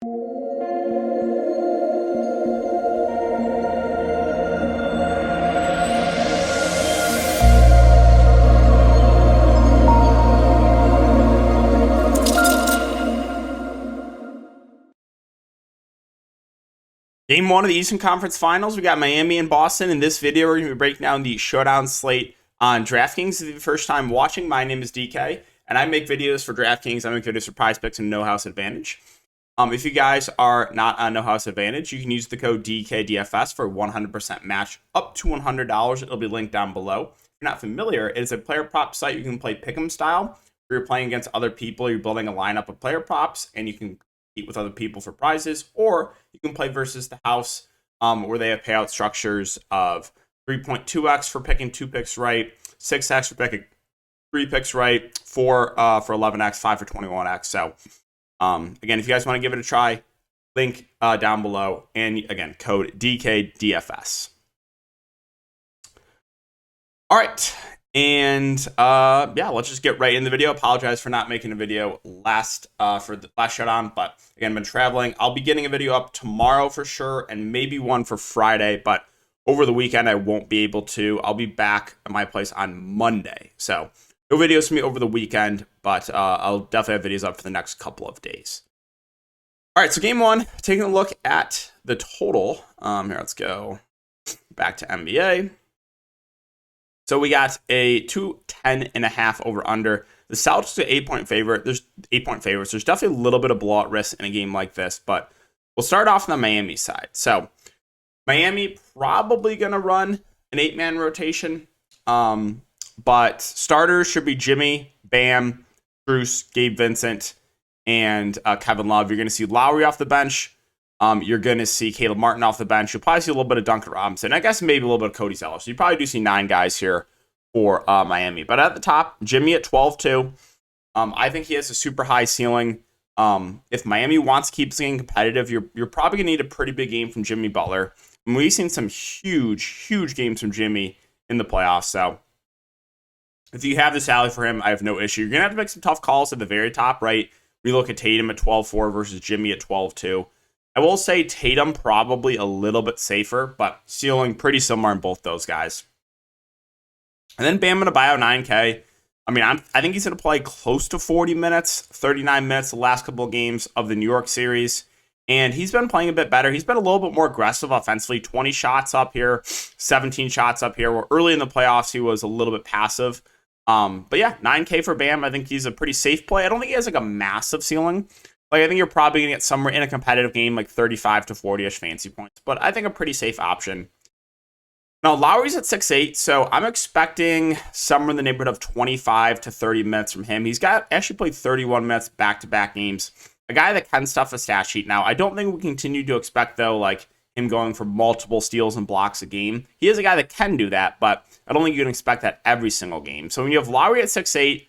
Game one of the Eastern Conference Finals, we got Miami and Boston. In this video, we're going to be breaking down the showdown slate on Draftkings. If this is the first time watching, my name is DK, and I make videos for Draftkings. I make videos for Prize Picks and No House Advantage. If you guys are not on No House Advantage, you can use the code DKDFS for 100% match up to $100. It'll be linked down below. If you're not familiar, it is a player prop site. You can play pick'em style, where you're playing against other people. You're building a lineup of player props, and you can with other people for prizes, or you can play versus the house, where they have payout structures of 3.2x for picking 2 picks right, 6x for picking 3 picks right, 4 for 11x, 5 for 21x. So again, if you guys want to give it a try, link down below, and again, code DKDFS. All right. And yeah, let's just get right in the video. Apologize for not making a video for the last showdown, but again, I've been traveling. I'll be getting a video up tomorrow for sure, and maybe one for Friday, but over the weekend I won't be able to. I'll be back at my place on Monday, so no videos for me over the weekend, but I'll definitely have videos up for the next couple of days. All right, so game one, taking a look at the total. Here, let's go back to NBA. So we got a 210.5 over under. The Celtics are 8-point favorite. There's 8-point favorites. There's definitely a little bit of blowout risk in a game like this, but we'll start off on the Miami side. So Miami probably going to run an 8-man rotation, but starters should be Jimmy, Bam, Bruce, Gabe Vincent, and Kevin Love. You're going to see Lowry off the bench. You're going to see Caleb Martin off the bench. You'll probably see a little bit of Duncan Robinson. I guess maybe a little bit of Cody Zeller. So you probably do see 9 guys here for Miami. But at the top, Jimmy at 12-2. I think he has a super high ceiling. If Miami wants to keep staying competitive, you're probably going to need a pretty big game from Jimmy Butler. And we've seen some huge games from Jimmy in the playoffs. So if you have the salary for him, I have no issue. You're going to have to make some tough calls at the very top, right? We look at Tatum at 12-4 versus Jimmy at 12-2. I will say Tatum probably a little bit safer, but ceiling pretty similar in both those guys. And then Bam Adebayo 9K. I mean, I think he's going to play close to 40 minutes, 39 minutes the last couple of games of the New York series. And he's been playing a bit better. He's been a little bit more aggressive offensively. 20 shots up here, 17 shots up here. Where early in the playoffs, he was a little bit passive. But yeah, 9K for Bam. I think he's a pretty safe play. I don't think he has like a massive ceiling. Like, I think you're probably going to get somewhere in a competitive game, like 35 to 40-ish fantasy points. But I think a pretty safe option. Now, Lowry's at 6'8", so I'm expecting somewhere in the neighborhood of 25 to 30 minutes from him. He's actually played 31 minutes back-to-back games. A guy that can stuff a stat sheet. Now, I don't think we continue to expect, though, like him going for multiple steals and blocks a game. He is a guy that can do that, but I don't think you can expect that every single game. So when you have Lowry at 6'8",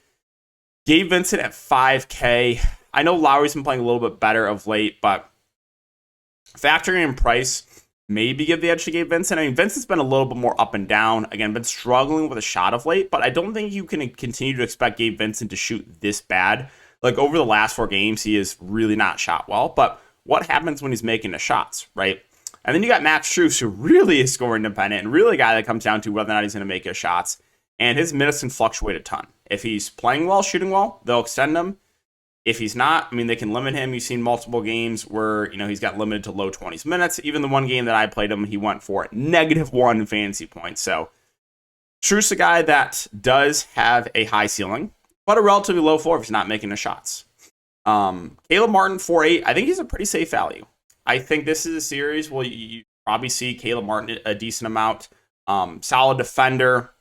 Gabe Vincent at 5K, I know Lowry's been playing a little bit better of late, but factoring in price, maybe give the edge to Gabe Vincent. I mean, Vincent's been a little bit more up and down. Again, been struggling with a shot of late, but I don't think you can continue to expect Gabe Vincent to shoot this bad. Like, over the last 4 games, he has really not shot well, but what happens when he's making the shots, right? And then you got Max Strus, who really is scoring dependent, and really a guy that comes down to whether or not he's going to make his shots, and his minutes can fluctuate a ton. If he's playing well, shooting well, they'll extend him. If he's not, I mean, they can limit him. You've seen multiple games where, he's got limited to low 20s minutes. Even the one game that I played him, he went for -1 fantasy points. So, Strus, a guy that does have a high ceiling, but a relatively low floor if he's not making the shots. Caleb Martin, 4'8". I think he's a pretty safe value. I think this is a series where you probably see Caleb Martin a decent amount. Solid defender.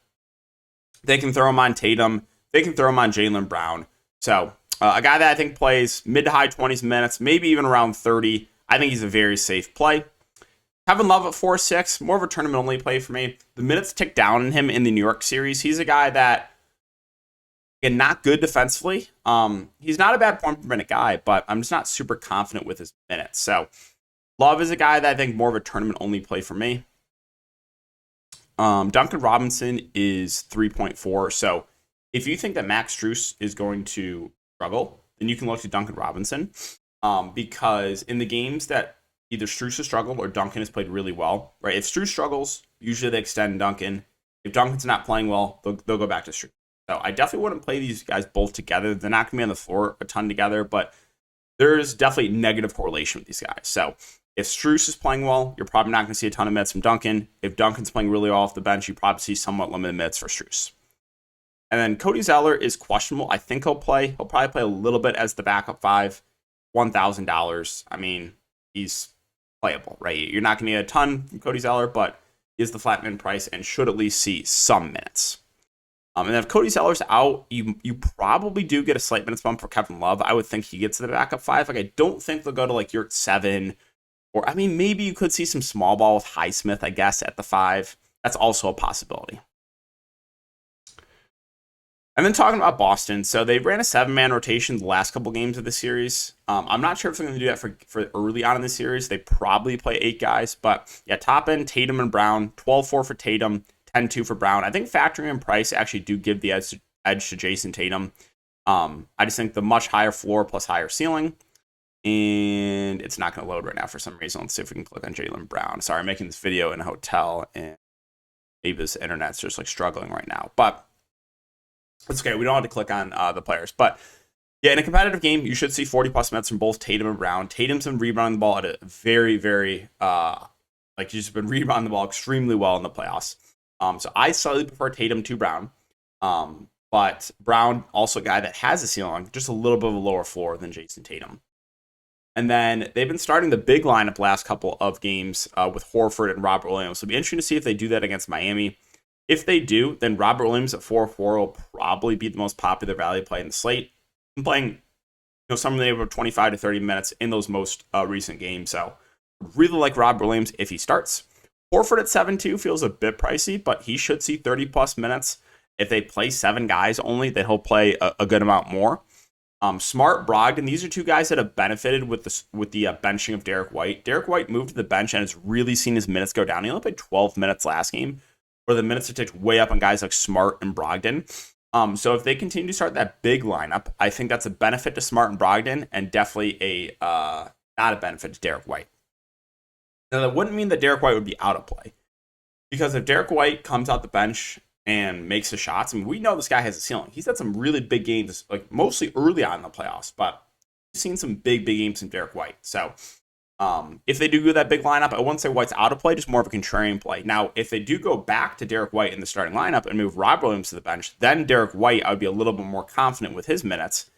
They can throw him on Tatum. They can throw him on Jaylen Brown. So, a guy that I think plays mid to high 20s minutes, maybe even around 30. I think he's a very safe play. Kevin Love at 4'6", more of a tournament-only play for me. The minutes tick down in him in the New York series. He's a guy that, again, not good defensively. He's not a bad point per minute guy, but I'm just not super confident with his minutes. So, Love is a guy that I think more of a tournament-only play for me. Duncan Robinson is 3.4. So, if you think that Max Strus is going to struggle, then you can look to Duncan Robinson. because in the games that either Strus has struggled or Duncan has played really well, right? If Strus struggles, usually they extend Duncan. If Duncan's not playing well, they'll go back to Strus. So I definitely wouldn't play these guys both together. They're not going to be on the floor a ton together, but there's definitely negative correlation with these guys. So if Strus is playing well, you're probably not going to see a ton of minutes from Duncan. If Duncan's playing really well off the bench, you probably see somewhat limited minutes for Strus. And then Cody Zeller is questionable. I think he'll play. He'll probably play a little bit as the backup 5. $1,000. I mean, he's playable, right? You're not going to get a ton from Cody Zeller, but he is the flat min price and should at least see some minutes. And then if Cody Zeller's out, you probably do get a slight minutes bump for Kevin Love. I would think he gets to the backup 5. Like, I don't think they'll go to like Yurt 7. Or, I mean, maybe you could see some small ball with Highsmith, I guess, at the 5. That's also a possibility. And then talking about Boston, so they ran a 7-man rotation the last couple games of the series. I'm not sure if they're going to do that for early on in the series. They probably play 8 guys, but yeah, top end, Tatum and Brown, 12-4 for Tatum, 10-2 for Brown. I think factoring in price actually do give the edge to Jason Tatum. I just think the much higher floor plus higher ceiling, and it's not going to load right now for some reason. Let's see if we can click on Jaylen Brown. Sorry, I'm making this video in a hotel, and maybe this internet's just like struggling right now, but it's okay. We don't have to click on the players. But yeah, in a competitive game, you should see 40-plus minutes from both Tatum and Brown. Tatum's been rebounding the ball at a very, very, he's been rebounding the ball extremely well in the playoffs. So I slightly prefer Tatum to Brown. But Brown, also a guy that has a ceiling, just a little bit of a lower floor than Jason Tatum. And then they've been starting the big lineup last couple of games with Horford and Robert Williams. So it'll be interesting to see if they do that against Miami. If they do, then Robert Williams at 4-4 will probably be the most popular value play in the slate. I'm playing, somewhere in the neighborhood of 25 to 30 minutes in those most recent games. So really like Robert Williams if he starts. Horford at 7-2 feels a bit pricey, but he should see 30-plus minutes. If they play 7 guys only, then he'll play a good amount more. Smart, Brogdon, these are 2 guys that have benefited with the benching of Derek White. Derek White moved to the bench and has really seen his minutes go down. He only played 12 minutes last game, where the minutes are ticked way up on guys like Smart and Brogdon. So if they continue to start that big lineup, I think that's a benefit to Smart and Brogdon, and definitely not a benefit to Derek White. Now, that wouldn't mean that Derek White would be out of play, because if Derek White comes out the bench and makes the shots, I mean, we know this guy has a ceiling. He's had some really big games, like mostly early on in the playoffs, but we've seen some big games from Derek White. So if they do go that big lineup, I wouldn't say White's out of play, just more of a contrarian play. Now, if they do go back to Derek White in the starting lineup and move Rob Williams to the bench, then Derek White, I would be a little bit more confident with his minutes,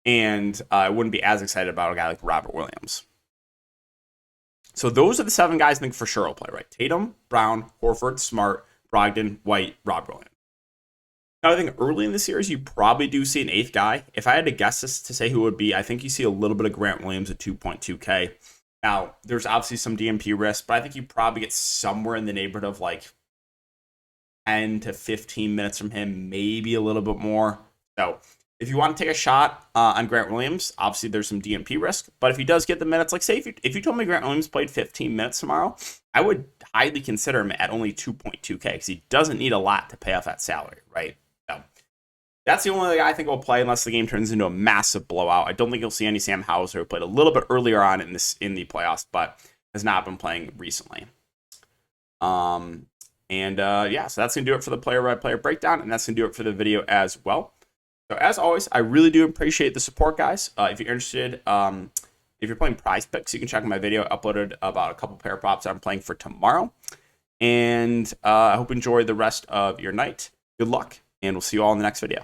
and I wouldn't be as excited about a guy like Robert Williams. So those are the 7 guys I think for sure will play, right? Tatum, Brown, Horford, Smart, Brogdon, White, Rob Williams. Now, I think early in the series, you probably do see an 8th guy. If I had to guess this to say who it would be, I think you see a little bit of Grant Williams at 2.2K. Now, there's obviously some DMP risk, but I think you probably get somewhere in the neighborhood of like 10 to 15 minutes from him, maybe a little bit more. So if you want to take a shot on Grant Williams, obviously there's some DMP risk, but if he does get the minutes, like say if you told me Grant Williams played 15 minutes tomorrow, I would highly consider him at only 2.2K because he doesn't need a lot to pay off that salary, right? So that's the only guy I think will play unless the game turns into a massive blowout. I don't think you'll see any Sam Hauser, who played a little bit earlier on in the playoffs, but has not been playing recently. So that's going to do it for the player-by-player breakdown, and that's going to do it for the video as well. So as always, I really do appreciate the support, guys. If you're interested, if you're playing Prize Picks, you can check out my video. I uploaded about a couple pair props I'm playing for tomorrow. And I hope you enjoy the rest of your night. Good luck, and we'll see you all in the next video.